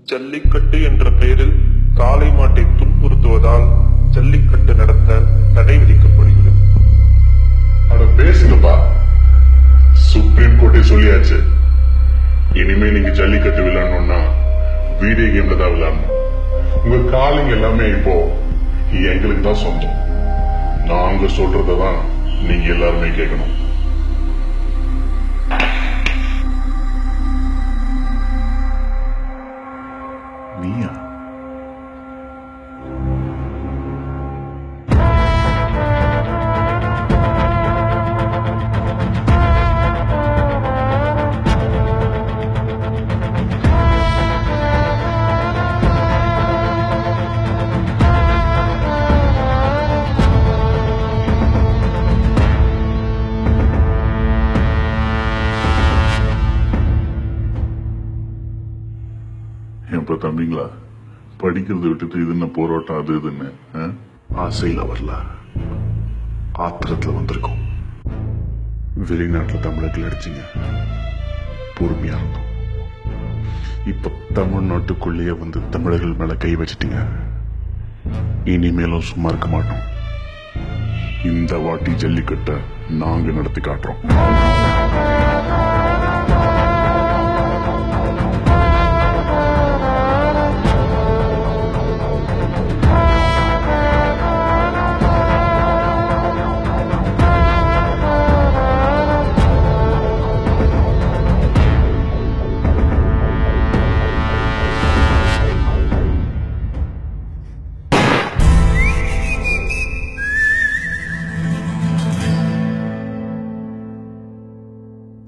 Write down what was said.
ஜல்லிக்கட்டு என்ற பெயரில் காளை மாட்டை துன்புறுத்துவதால் ஜல்லிக்கட்டு நடத்த தடை விதிக்கப்படுகிறது. அட பேசுங்கப்பா, சுப்ரீம் கோர்ட்டே சொல்லியாச்சு. இனிமே நீங்க ஜல்லிக்கட்டு விளையாடணும்னா வீடியோ கேம்ல தான் விளையாடணும். உங்க காலிங் எல்லாமே இப்போ எங்களுக்கு தான் சொந்தம். நாங்க சொல்றதான் நீங்க எல்லாருமே கேட்கணும். நீயா? எப்ப தம்பிங்களா, படிக்கிறத விட்டுட்டு இது என்ன போராட்டம் அது இதுன்னு ஆசையில வரல, ஆத்திரத்துல வந்திருக்கோம். வெளிநாட்டுல தமிழர்கள் அடிச்சிங்க, பொறுமையா இருந்தோம். இப்ப தமிழ்நாட்டுக்குள்ளேயே வந்து தமிழர்கள் மேல கை வச்சிட்டீங்க. இனிமேலும் சும்மா இருக்க மாட்டோம். இந்த வாட்டி ஜல்லிக்கட்டை நாங்க நடத்தி காட்டுறோம்.